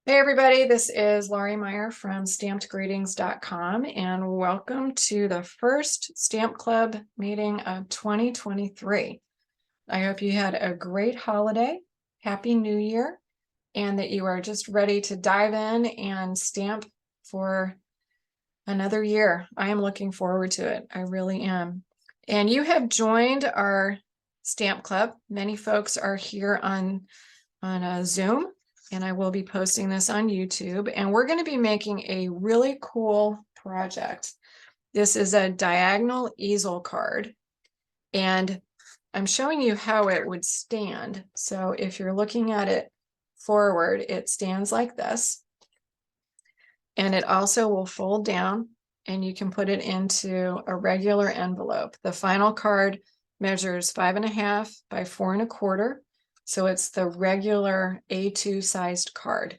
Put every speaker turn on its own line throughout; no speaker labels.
Hey everybody, this is Laurie Meyer from stampedgreetings.com and welcome to the first Stamp Club meeting of 2023. I hope you had a great holiday, Happy New Year, and that you are just ready to dive in and stamp for another year. I am looking forward to it. I really am. And you have joined our Stamp Club. Many folks are here on Zoom. And I will be posting this on YouTube, and we're going to be making a really cool project. This is a diagonal easel card, and I'm showing you how it would stand. So if you're looking at it forward, it stands like this, and it also will fold down, and you can put it into a regular envelope. The final card measures 5.5 by 4.25. So it's the regular A2 sized card.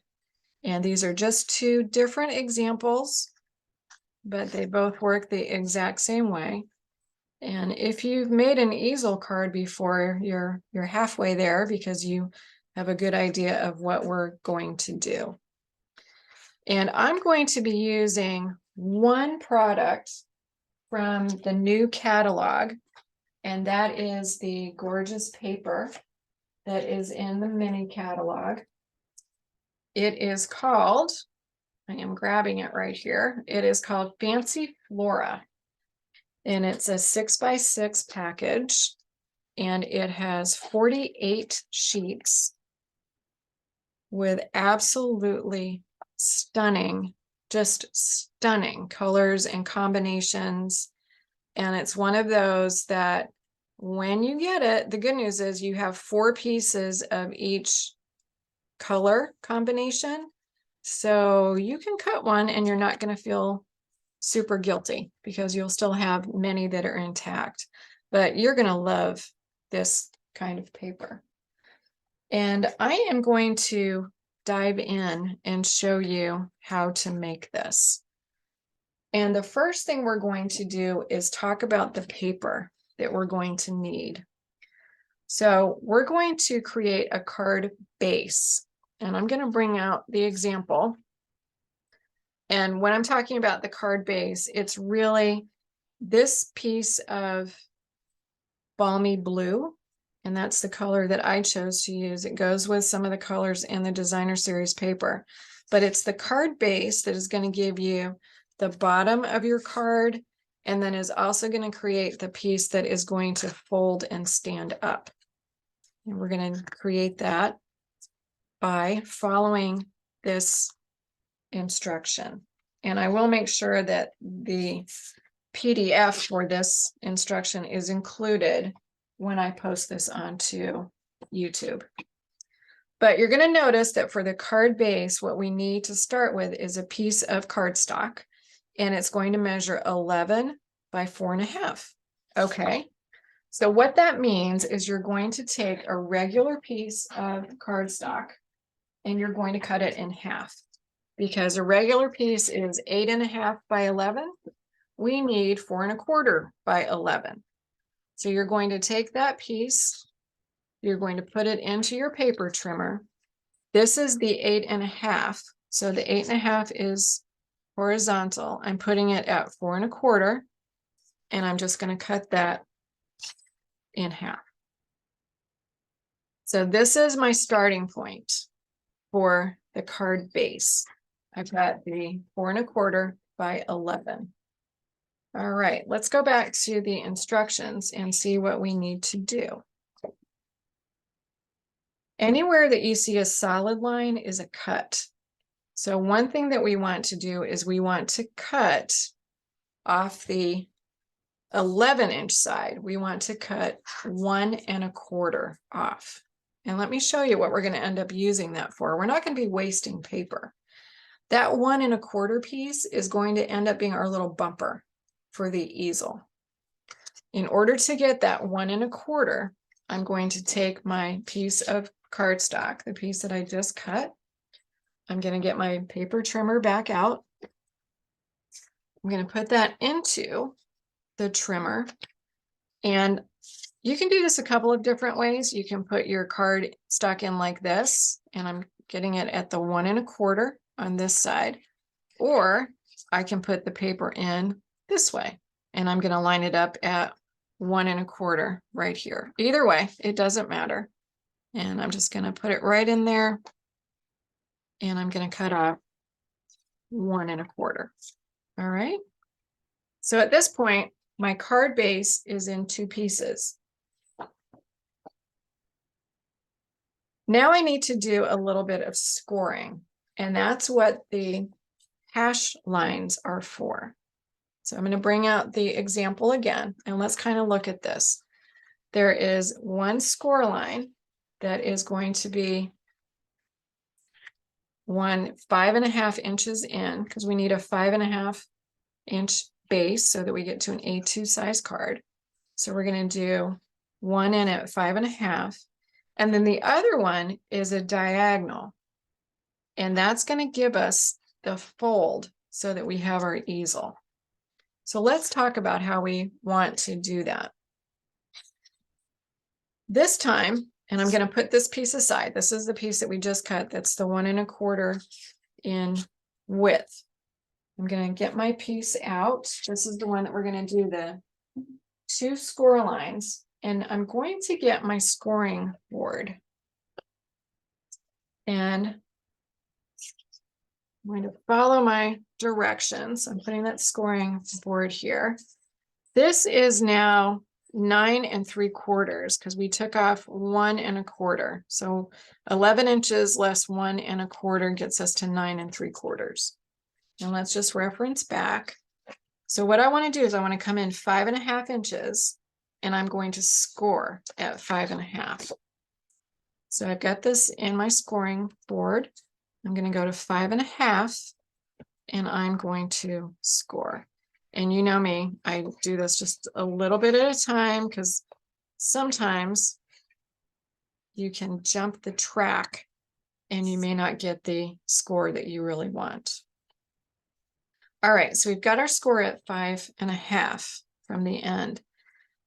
And these are just two different examples, but they both work the exact same way. And if you've made an easel card before, you're halfway there because you have a good idea of what we're going to do. And I'm going to be using one product from the new catalog, and that is the gorgeous paper that is in the mini catalog. It is called, I am grabbing it right here. It is called Fancy Flora. And it's a 6x6 package. And it has 48 sheets with absolutely stunning, just stunning colors and combinations. And it's one of those that when you get it, the good news is you have 4 pieces of each color combination. So you can cut one and you're not going to feel super guilty because you'll still have many that are intact. But you're going to love this kind of paper. And I am going to dive in and show you how to make this. And the first thing we're going to do is talk about the paper that we're going to need. So we're going to create a card base, and I'm going to bring out the example. And when I'm talking about the card base, it's really this piece of balmy blue, and that's the color that I chose to use. It goes with some of the colors in the designer series paper, but it's the card base that is going to give you the bottom of your card, and then is also going to create the piece that is going to fold and stand up. And we're going to create that by following this instruction. And I will make sure that the PDF for this instruction is included when I post this onto YouTube. But you're going to notice that for the card base, what we need to start with is a piece of cardstock, and it's going to measure 11 by 4.5. Okay. So what that means is you're going to take a regular piece of cardstock and you're going to cut it in half, because a regular piece is 8.5 by 11. We need 4.25 by 11. So you're going to take that piece, you're going to put it into your paper trimmer. This is the 8.5. So the 8.5 is horizontal. I'm putting it at 4.25, and I'm just going to cut that in half. So this is my starting point for the card base. I've got the 4.25 by 11. All right, let's go back to the instructions and see what we need to do. Anywhere that you see a solid line is a cut. So one thing that we want to do is we want to cut off the 11-inch side. We want to cut 1.25 off. And let me show you what we're going to end up using that for. We're not going to be wasting paper. That 1.25 piece is going to end up being our little bumper for the easel. In order to get that 1.25, I'm going to take my piece of cardstock, the piece that I just cut. I'm going to get my paper trimmer back out. I'm going to put that into the trimmer, and You can do this a couple of different ways. You can put your card stock in like this, and I'm getting it at the 1 1/4 on this side, or I can put the paper in this way, and I'm going to line it up at 1 1/4 right here. Either way, it doesn't matter. And I'm just going to put it right in there, and I'm going to cut off 1 1/4. All right. So at this point, my card base is in 2 pieces. Now I need to do a little bit of scoring, and that's what the hash lines are for. So I'm going to bring out the example again, and let's kind of look at this. There is one score line that is going to be 5.5 inches in, because we need a 5.5 inch base so that we get to an A2 size card. So we're going to do one in at 5.5. And then the other one is a diagonal. And that's going to give us the fold so that we have our easel. So let's talk about how we want to do that. This time, and I'm going to put this piece aside. This is the piece that we just cut. That's the 1 1/4 in width. I'm going to get my piece out. This is the one that we're going to do the 2 score lines. And I'm going to get my scoring board. And I'm going to follow my directions. I'm putting that scoring board here. This is now 9 3/4 because we took off 1 1/4. So 11 inches less 1 1/4 gets us to 9 3/4. And let's just reference back. So what I want to do is I want to come in 5.5 inches, and I'm going to score at 5.5. So I've got this in my scoring board. I'm going to go to 5.5, and I'm going to score. And you know me, I do this just a little bit at a time because sometimes you can jump the track and you may not get the score that you really want. All right, so we've got our score at 5.5 from the end.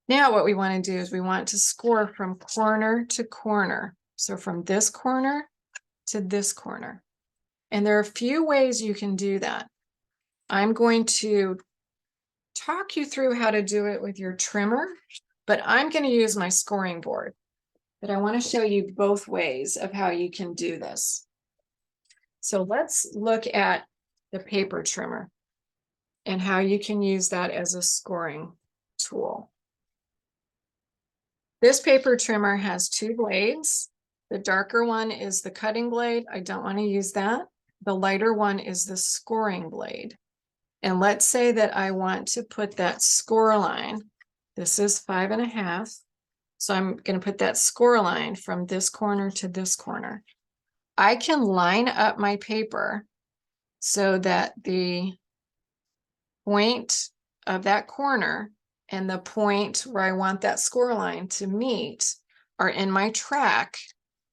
Now what we want to do is we want to score from corner to corner. So from this corner to this corner. And there are a few ways you can do that. I'm going to talk you through how to do it with your trimmer, but I'm going to use my scoring board. But I want to show you both ways of how you can do this. So let's look at the paper trimmer and how you can use that as a scoring tool. This paper trimmer has 2 blades. The darker one is the cutting blade. I don't want to use that. The lighter one is the scoring blade. And let's say that I want to put that score line. This is 5.5. So I'm going to put that score line from this corner to this corner. I can line up my paper so that the point of that corner and the point where I want that score line to meet are in my track.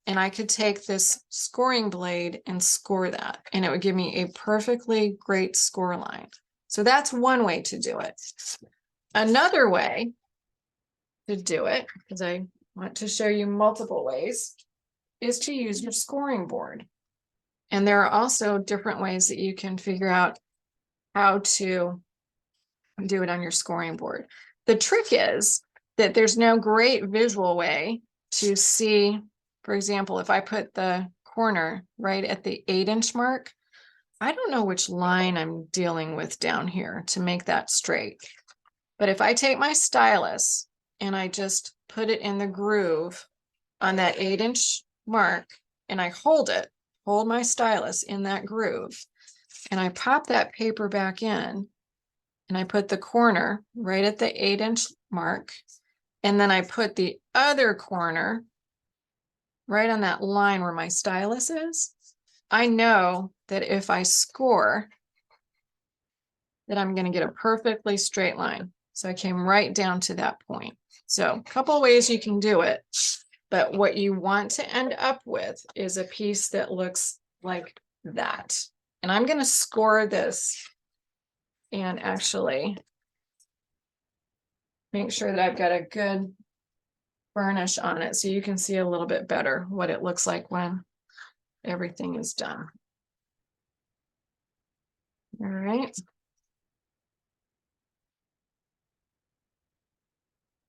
And I could take this scoring blade and score that, and it would give me a perfectly great score line. So that's one way to do it. Another way to do it, because I want to show you multiple ways, is to use your scoring board. And there are also different ways that you can figure out how to do it on your scoring board. The trick is that there's no great visual way to see. For example, if I put the corner right at the 8-inch mark, I don't know which line I'm dealing with down here to make that straight. But if I take my stylus and I just put it in the groove on that 8-inch mark, and I hold my stylus in that groove, and I pop that paper back in, and I put the corner right at the 8-inch mark, and then I put the other corner right on that line where my stylus is, I know that if I score, that I'm going to get a perfectly straight line. So I came right down to that point. So a couple ways you can do it, but what you want to end up with is a piece that looks like that. And I'm going to score this and actually make sure that I've got a good burnish on it so you can see a little bit better what it looks like when everything is done. All right.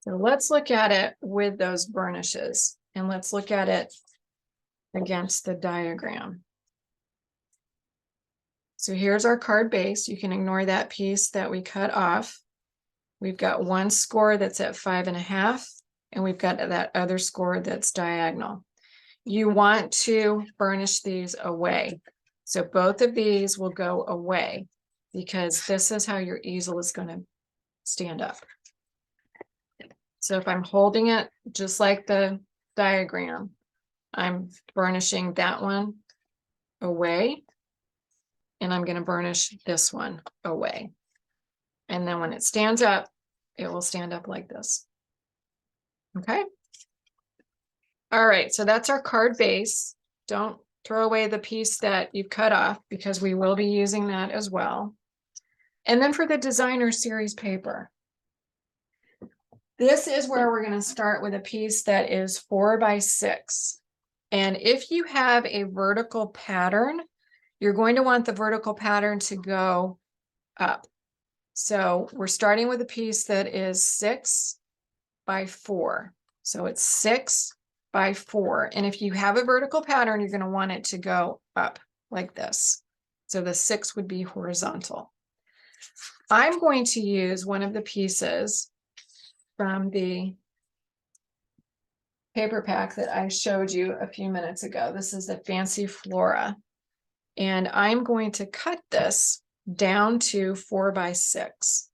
So let's look at it with those burnishes, and let's look at it against the diagram. So here's our card base. You can ignore that piece that we cut off. We've got one score that's at 5.5, and we've got that other score that's diagonal. You want to burnish these away. So both of these will go away because this is how your easel is going to stand up. So if I'm holding it just like the diagram, I'm burnishing that one away, and I'm going to burnish this one away. And then when it stands up, it will stand up like this. Okay. All right, so that's our card base. Don't throw away the piece that you've cut off because we will be using that as well. And then for the designer series paper, this is where we're going to start with a piece that is 4 by 6. And if you have a vertical pattern, you're going to want the vertical pattern to go up. So we're starting with a piece that is 6 by 4. So it's 6 by 4. And if you have a vertical pattern, you're going to want it to go up like this. So the 6 would be horizontal. I'm going to use one of the pieces from the paper pack that I showed you a few minutes ago. This is the Fancy Flora. And I'm going to cut this down to 4 by 6.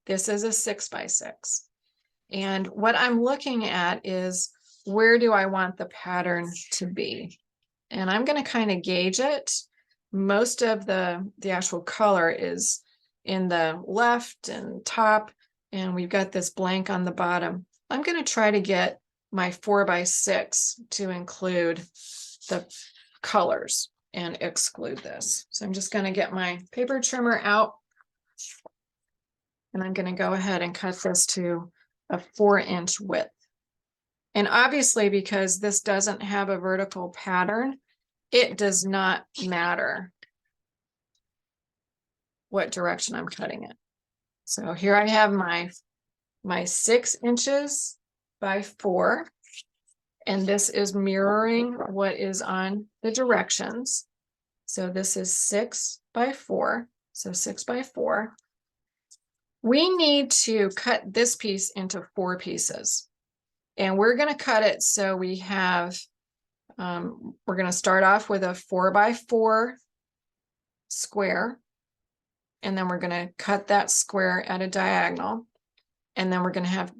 This is a 6 by 6. And what I'm looking at is, where do I want the pattern to be? And I'm going to kind of gauge it. Most of the actual color is in the left and top, and we've got this blank on the bottom. I'm going to try to get my 4 by 6 to include the colors and exclude this. So I'm just going to get my paper trimmer out, and I'm going to go ahead and cut this to a 4-inch width. And obviously, because this doesn't have a vertical pattern, it does not matter what direction I'm cutting it. So here I have my 6 inches by 4, and this is mirroring what is on the directions. So this is 6 by 4, so 6 by 4. We need to cut this piece into 4 pieces, and we're going to cut it so we have, we're going to start off with a 4 by 4 square, and then we're going to cut that square at a diagonal, and then we're going to have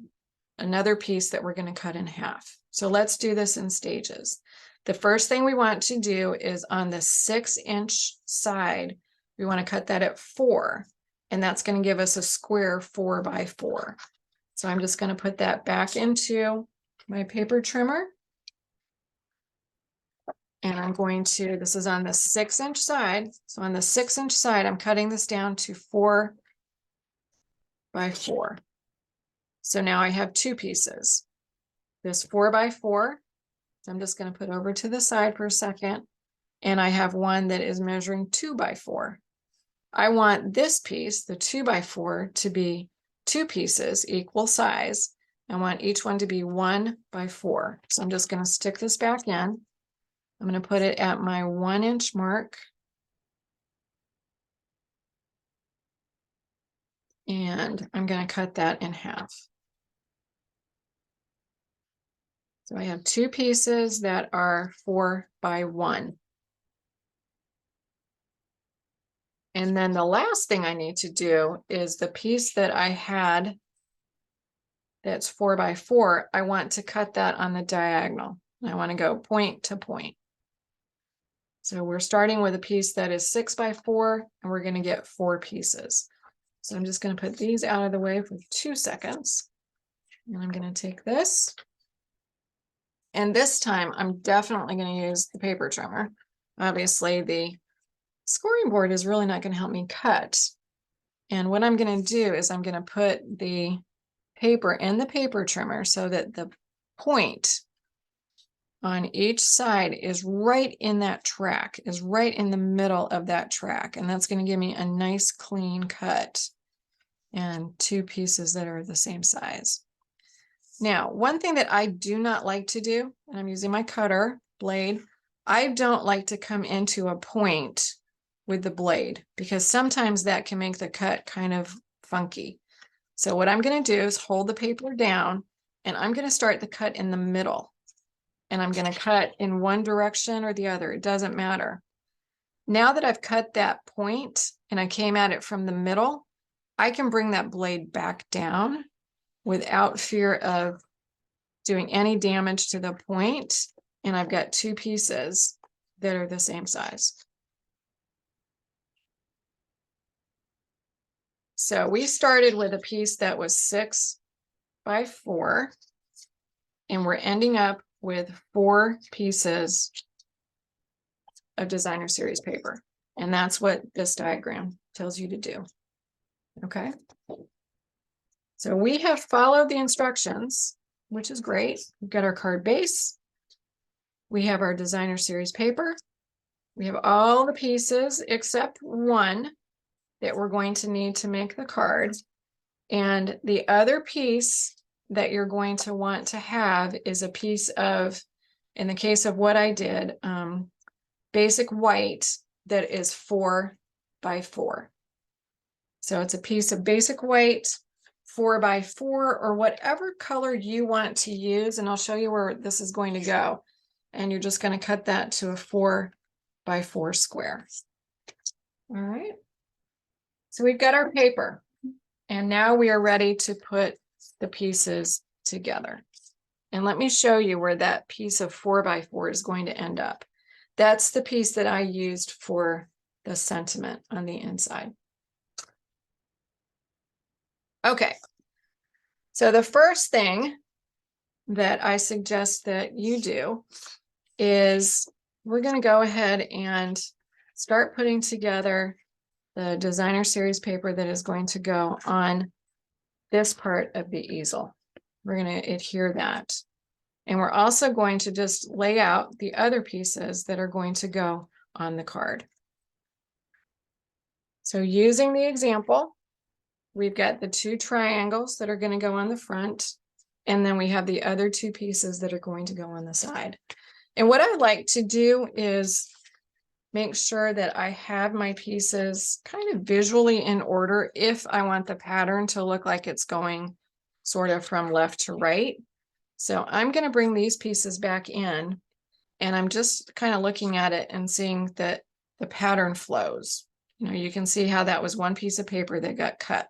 another piece that we're going to cut in half. So let's do this in stages. The first thing we want to do is on the 6-inch side, we want to cut that at 4, and that's going to give us a square 4 by 4. So I'm just going to put that back into my paper trimmer. And I'm going to, this is on the 6-inch side. So on the 6-inch side, I'm cutting this down to 4 by 4. So now I have 2 pieces. This 4 by 4, so I'm just going to put over to the side for a second. And I have one that is measuring 2 by 4. I want this piece, the 2 by 4, to be 2 pieces equal size. I want each one to be 1 by 4. So I'm just going to stick this back in. I'm going to put it at my 1-inch mark. And I'm going to cut that in half. So I have 2 pieces that are 4 by 1. And then the last thing I need to do is the piece that I had that's 4 by 4, I want to cut that on the diagonal. I want to go point to point. So we're starting with a piece that is 6 by 4, and we're going to get 4 pieces. So I'm just going to put these out of the way for 2 seconds. And I'm going to take this. And this time I'm definitely going to use the paper trimmer. Obviously the scoring board is really not going to help me cut. And what I'm going to do is I'm going to put the paper in the paper trimmer so that the point on each side is right in that track, is right in the middle of that track. And that's going to give me a nice clean cut and two pieces that are the same size. Now, one thing that I do not like to do, and I'm using my cutter blade, I don't like to come into a point with the blade because sometimes that can make the cut kind of funky. So what I'm going to do is hold the paper down and I'm going to start the cut in the middle. And I'm going to cut in one direction or the other. It doesn't matter. Now that I've cut that point and I came at it from the middle, I can bring that blade back down without fear of doing any damage to the point. And I've got two pieces that are the same size. So we started with a piece that was 6 by 4, and we're ending up with 4 pieces of designer series paper. And that's what this diagram tells you to do. Okay. So we have followed the instructions, which is great. We've got our card base. We have our designer series paper. We have all the pieces except one that we're going to need to make the card. And the other piece that you're going to want to have is a piece of, in the case of what I did, basic white that is 4 by 4. So it's a piece of basic white, 4 by 4, or whatever color you want to use. And I'll show you where this is going to go. And you're just going to cut that to a 4 by 4 square. All right. So we've got our paper. And now we are ready to put the pieces together. And let me show you where that piece of 4 by 4 is going to end up. That's the piece that I used for the sentiment on the inside. Okay. So the first thing that I suggest that you do is we're going to go ahead and start putting together the designer series paper that is going to go on this part of the easel. We're going to adhere that. And we're also going to just lay out the other pieces that are going to go on the card. So using the example, we've got the 2 triangles that are going to go on the front, and then we have the other 2 pieces that are going to go on the side. And what I like to do is make sure that I have my pieces kind of visually in order if I want the pattern to look like it's going sort of from left to right. So I'm going to bring these pieces back in, and I'm just kind of looking at it and seeing that the pattern flows. You know, you can see how that was one piece of paper that got cut.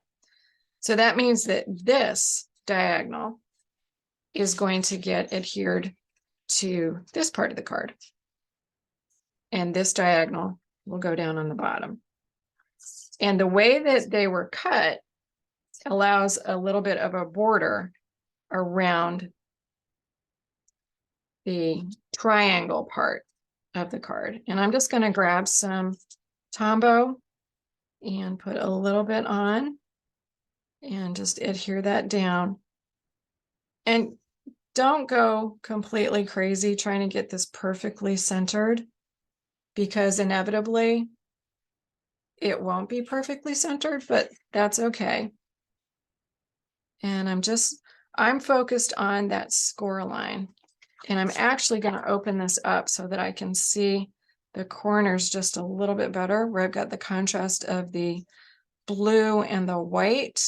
So that means that this diagonal is going to get adhered to this part of the card. And this diagonal will go down on the bottom. And the way that they were cut allows a little bit of a border around the triangle part of the card. And I'm just going to grab some Tombow and put a little bit on and just adhere that down. And don't go completely crazy trying to get this perfectly centered, because inevitably it won't be perfectly centered, but that's okay. And I'm focused on that score line. And I'm actually going to open this up so that I can see the corners just a little bit better, where I've got the contrast of the blue and the white.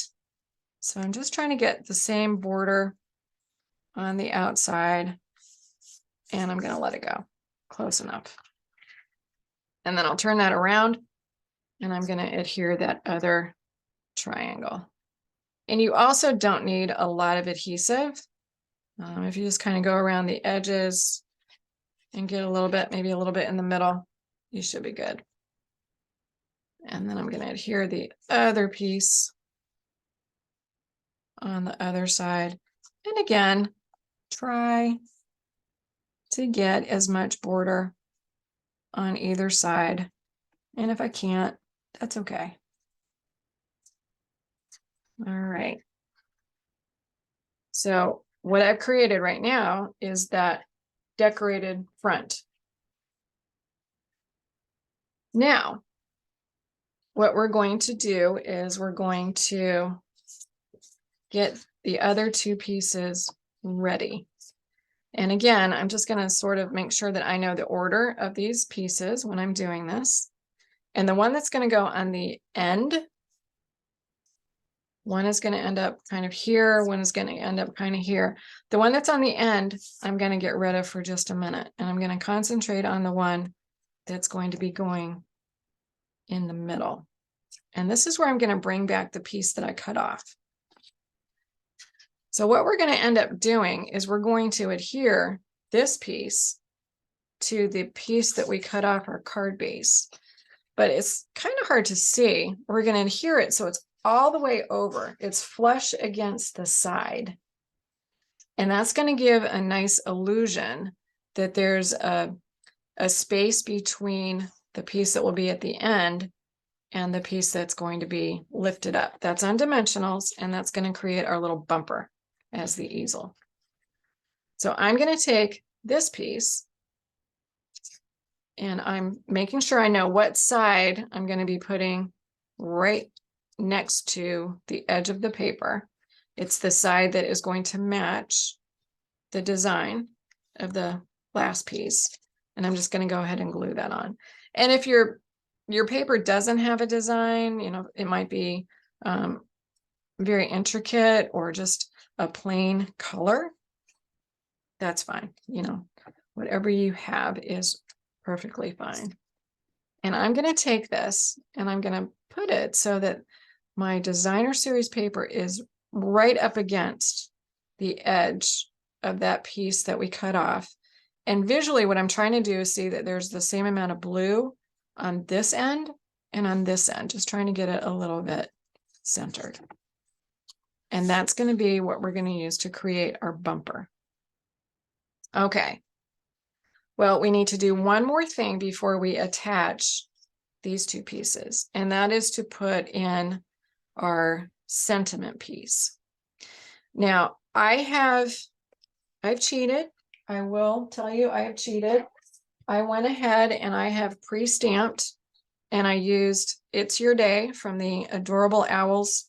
So I'm just trying to get the same border on the outside, and I'm going to let it go close enough. And then I'll turn that around, and I'm going to adhere that other triangle. And you also don't need a lot of adhesive. If you just kind of go around the edges and get a little bit, maybe a little bit in the middle, you should be good. And then I'm going to adhere the other piece on the other side. And again, try to get as much border on either side. And if I can't, that's okay. All right. So what I've created right now is that decorated front. Now, what we're going to do is we're going to get the other two pieces ready. And again, I'm just going to sort of make sure that I know the order of these pieces when I'm doing this. And the one that's going to go on the end, one is going to end up kind of here, one is going to end up kind of here. The one that's on the end, I'm going to get rid of for just a minute. And I'm going to concentrate on the one that's going to be going in the middle. And this is where I'm going to bring back the piece that I cut off. So what we're going to end up doing is we're going to adhere this piece to the piece that we cut off our card base. But it's kind of hard to see. We're going to adhere it so it's all the way over. It's flush against the side. And that's going to give a nice illusion that there's a space between the piece that will be at the end and the piece that's going to be lifted up. That's on dimensionals, and that's going to create our little bumper as the easel. So I'm going to take this piece, and I'm making sure I know what side I'm going to be putting right next to the edge of the paper. It's the side that is going to match the design of the last piece. And I'm just going to go ahead and glue that on. And if your paper doesn't have a design, you know, it might be very intricate or just a plain color. That's fine. You know, whatever you have is perfectly fine. And I'm going to take this and I'm going to put it so that my designer series paper is right up against the edge of that piece that we cut off. And visually what I'm trying to do is see that there's the same amount of blue on this end and on this end, just trying to get it a little bit centered. And that's going to be what we're going to use to create our bumper. Okay. Well, we need to do one more thing before we attach these two pieces, and that is to put in our sentiment piece. Now, I've cheated. I will tell you I have cheated. I went ahead and I have pre-stamped, and I used It's Your Day from the Adorable Owls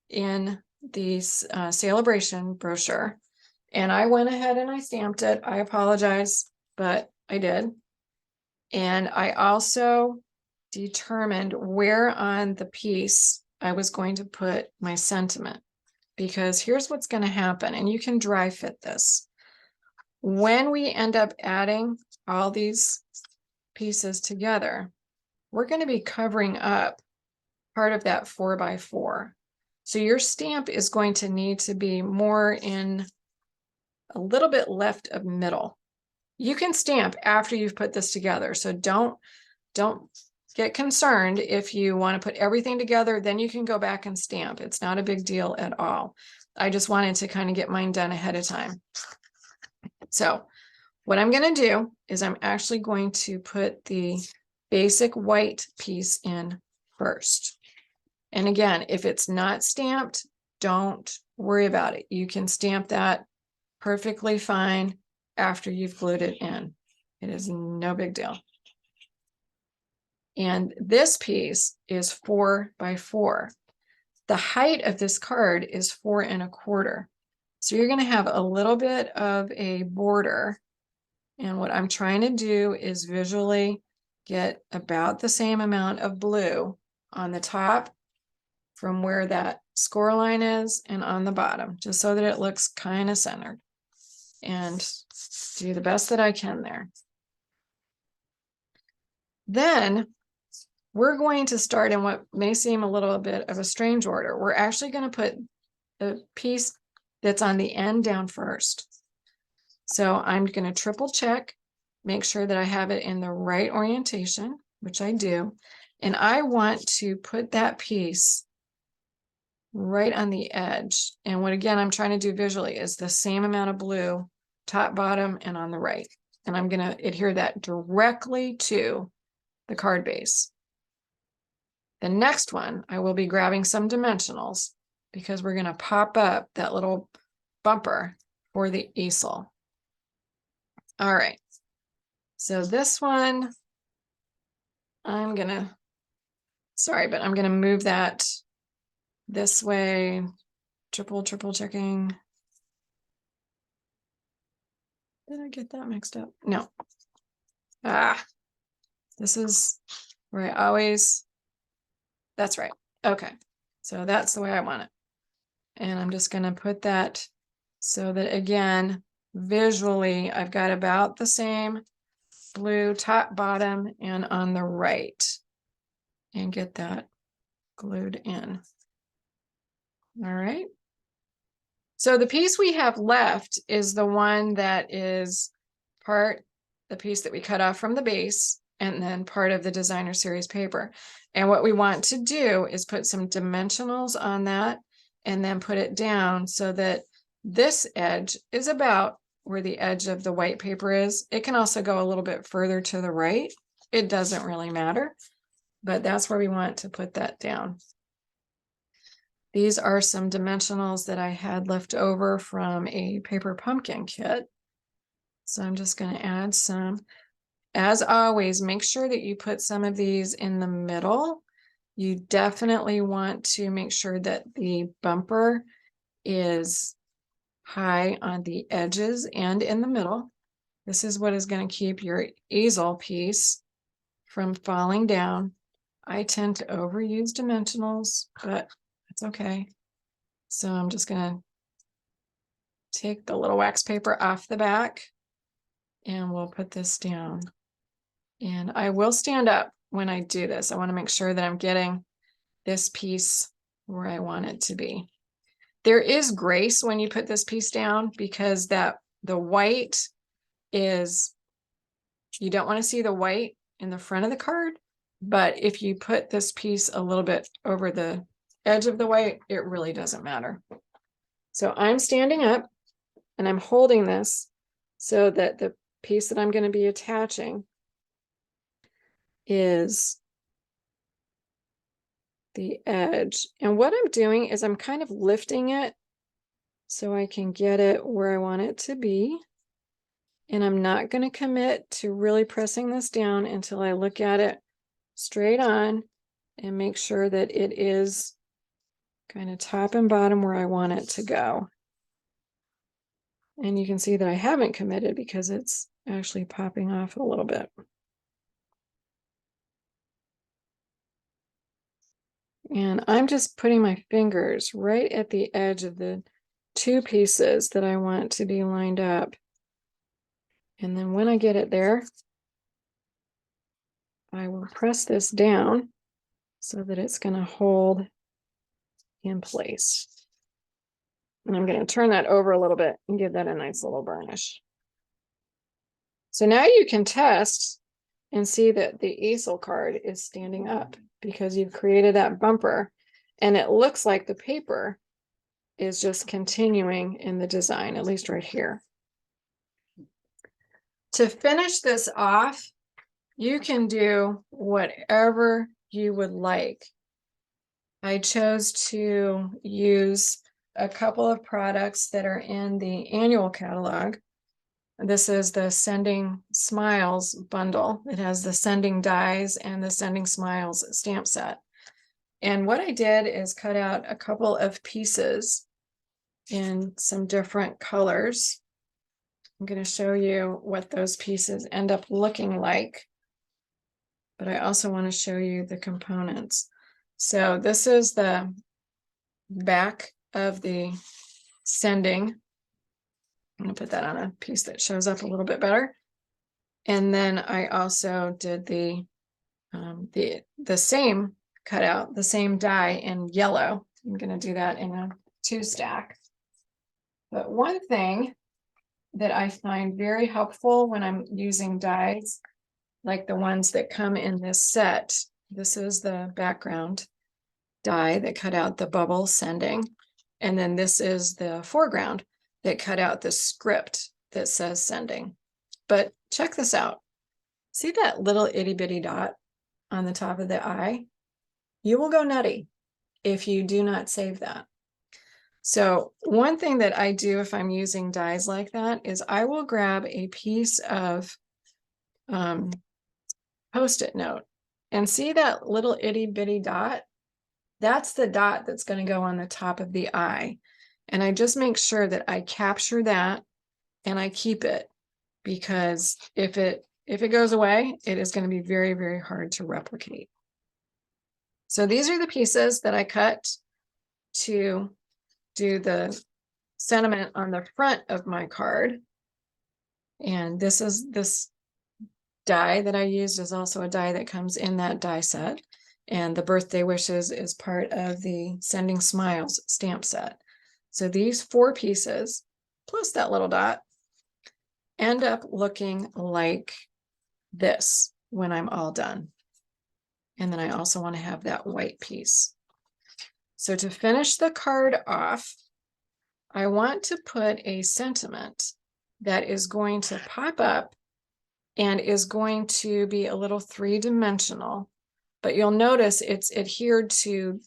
in the celebration brochure. And I went ahead and I stamped it. I apologize, but I did. And I also determined where on the piece I was going to put my sentiment, because here's what's going to happen, and you can dry fit this. When we end up adding all these pieces together, we're going to be covering up part of that 4x4. So your stamp is going to need to be more in a little bit left of middle. You can stamp after you've put this together. So don't get concerned if you want to put everything together, then you can go back and stamp. It's not a big deal at all. I just wanted to kind of get mine done ahead of time. So what I'm going to do is I'm actually going to put the basic white piece in first. And again, if it's not stamped, don't worry about it. You can stamp that perfectly fine after you've glued it in. It is no big deal. And this piece is 4x4. The height of this card is 4 1/4. So you're going to have a little bit of a border. And what I'm trying to do is visually get about the same amount of blue on the top from where that score line is and on the bottom, just so that it looks kind of centered, and do the best that I can there. Then we're going to start in what may seem a little bit of a strange order. We're actually going to put the piece that's on the end down first. So I'm going to triple check, make sure that I have it in the right orientation, which I do. And I want to put that piece right on the edge. And what, again, I'm trying to do visually is the same amount of blue, top, bottom, and on the right. And I'm going to adhere that directly to the card base. The next one, I will be grabbing some dimensionals because we're going to pop up that little bumper for the easel. All right. So this one, I'm gonna move that this way, triple checking. Did I get that mixed up? No. This is where I always, that's right. Okay. So that's the way I want it. And I'm just gonna put that so that, again, visually, I've got about the same blue top, bottom, and on the right, and get that glued in. All right. So the piece we have left is the one that is the piece that we cut off from the base, and then part of the designer series paper. And what we want to do is put some dimensionals on that and then put it down so that this edge is about where the edge of the white paper is. It can also go a little bit further to the right. It doesn't really matter, but that's where we want to put that down. These are some dimensionals that I had left over from a paper pumpkin kit. So I'm just going to add some. As always, make sure that you put some of these in the middle. You definitely want to make sure that the bumper is high on the edges and in the middle. This is what is going to keep your easel piece from falling down. I tend to overuse dimensionals, but it's okay. So I'm just going to take the little wax paper off the back and we'll put this down. And I will stand up when I do this. I want to make sure that I'm getting this piece where I want it to be. There is grace when you put this piece down because the white is, you don't want to see the white in the front of the card, but if you put this piece a little bit over the edge of the white, it really doesn't matter. So I'm standing up and I'm holding this so that the piece that I'm going to be attaching is the edge. And what I'm doing is I'm kind of lifting it so I can get it where I want it to be. And I'm not going to commit to really pressing this down until I look at it straight on and make sure that it is kind of top and bottom where I want it to go. And you can see that I haven't committed because it's actually popping off a little bit. And I'm just putting my fingers right at the edge of the two pieces that I want to be lined up. And then when I get it there, I will press this down so that it's going to hold in place. And I'm going to turn that over a little bit and give that a nice little burnish. So now you can test and see that the easel card is standing up because you've created that bumper and it looks like the paper is just continuing in the design, at least right here. To finish this off, you can do whatever you would like. I chose to use a couple of products that are in the annual catalog. This is the Sending Smiles bundle. It has the Sending Dies and the Sending Smiles stamp set. And what I did is cut out a couple of pieces in some different colors. I'm going to show you what those pieces end up looking like. But I also want to show you the components. So this is the back of the sending. I'm going to put that on a piece that shows up a little bit better. And then I also did the same cutout, the same die in yellow. I'm going to do that in a 2-stack. But one thing that I find very helpful when I'm using dies, like the ones that come in this set, this is the background die that cut out the bubble sending. And then this is the foreground that cut out the script that says sending. But check this out. See that little itty bitty dot on the top of the eye? You will go nutty if you do not save that. So one thing that I do if I'm using dies like that is I will grab a piece of Post-it note and see that little itty bitty dot? That's the dot that's going to go on the top of the eye. And I just make sure that I capture that and I keep it, because if it goes away, it is going to be very, very hard to replicate. So these are the pieces that I cut to do the sentiment on the front of my card. And this die that I used is also a die that comes in that die set. And the birthday wishes is part of the Sending Smiles stamp set. So these 4 pieces, plus that little dot, end up looking like this when I'm all done. And then I also want to have that white piece. So to finish the card off, I want to put a sentiment that is going to pop up and is going to be a little 3-dimensional, but you'll notice it's adhered to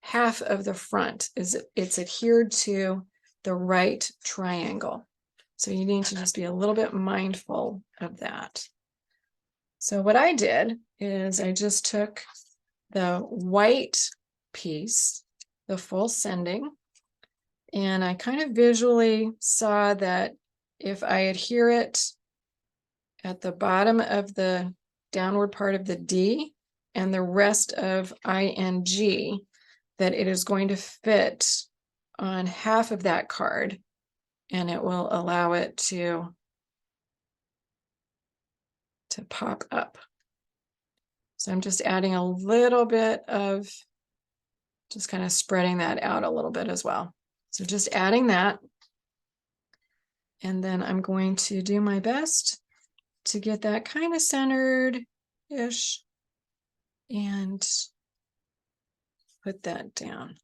half of the front. It's adhered to the right triangle. So you need to just be a little bit mindful of that. So what I did is I just took the white piece, the full sending, and I kind of visually saw that if I adhere it at the bottom of the downward part of the D and the rest of ING, that it is going to fit on half of that card, and it will allow it to pop up. So I'm just adding a little bit of, just kind of spreading that out a little bit as well. So just adding that. And then I'm going to do my best to get that kind of centered-ish and put that down.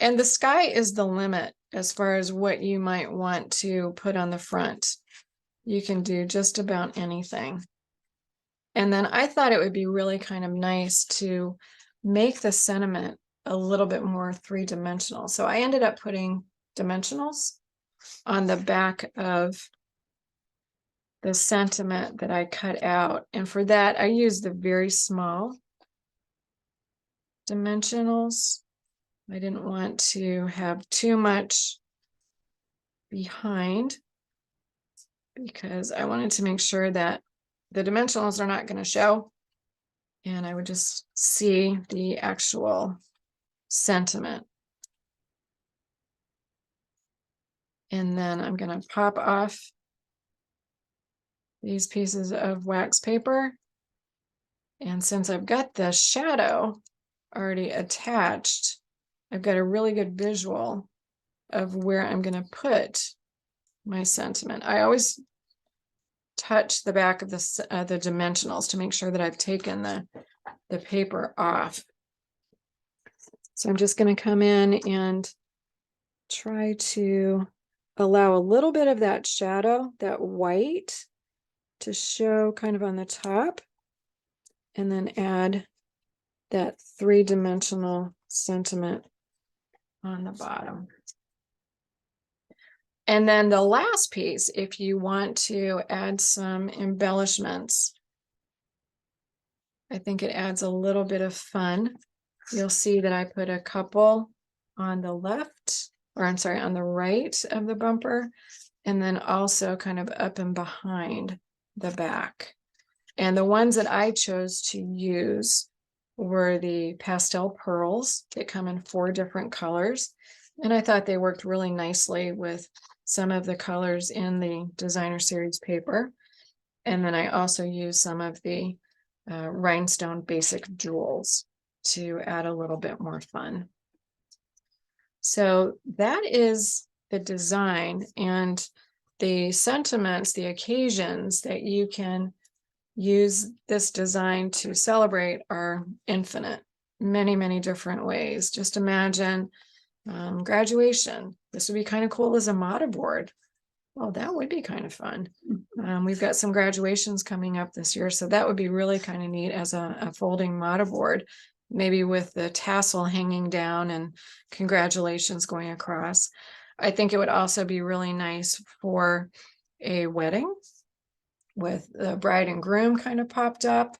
And the sky is the limit as far as what you might want to put on the front. You can do just about anything. And then I thought it would be really kind of nice to make the sentiment a little bit more 3-dimensional. So I ended up putting dimensionals on the back of the sentiment that I cut out. And for that, I used the very small dimensionals. I didn't want to have too much behind, because I wanted to make sure that the dimensionals are not going to show, and I would just see the actual sentiment. And then I'm going to pop off these pieces of wax paper. And since I've got the shadow already attached, I've got a really good visual of where I'm going to put my sentiment. I always touch the back of the dimensionals to make sure that I've taken the paper off. So I'm just going to come in and try to allow a little bit of that shadow, that white, to show kind of on the top, and then add that 3-dimensional sentiment on the bottom. And then the last piece, if you want to add some embellishments, I think it adds a little bit of fun. You'll see that I put a couple on the left, or I'm sorry, on the right of the bumper, and then also kind of up and behind the back. And the ones that I chose to use were the pastel pearls that come in 4 different colors. And I thought they worked really nicely with some of the colors in the designer series paper. And then I also used some of the rhinestone basic jewels to add a little bit more fun. So that is the design, and the sentiments, the occasions that you can use this design to celebrate are infinite, many, many different ways. Just imagine graduation. This would be kind of cool as a motto board. Well, that would be kind of fun. We've got some graduations coming up this year, so that would be really kind of neat as a folding motto board. maybe with the tassel hanging down and congratulations going across. I think it would also be really nice for a wedding with the bride and groom kind of popped up.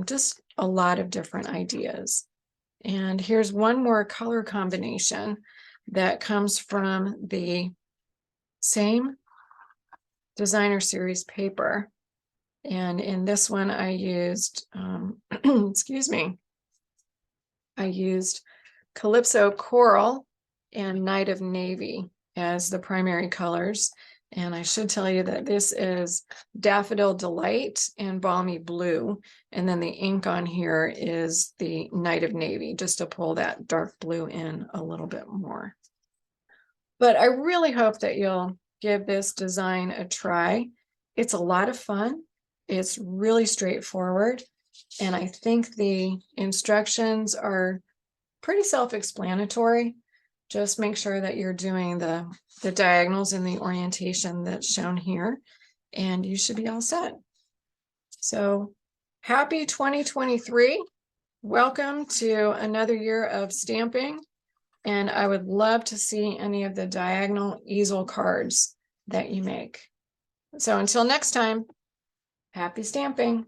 Just a lot of different ideas. And here's one more color combination that comes from the same designer series paper. And in this one, I used, excuse me, I used Calypso Coral and Night of Navy as the primary colors. And I should tell you that this is Daffodil Delight and Balmy Blue. And then the ink on here is the Night of Navy, just to pull that dark blue in a little bit more. But I really hope that you'll give this design a try. It's a lot of fun. It's really straightforward. And I think the instructions are pretty self-explanatory. Just make sure that you're doing the diagonals in the orientation that's shown here, and you should be all set. So happy 2023. Welcome to another year of stamping. And I would love to see any of the diagonal easel cards that you make. So until next time, happy stamping.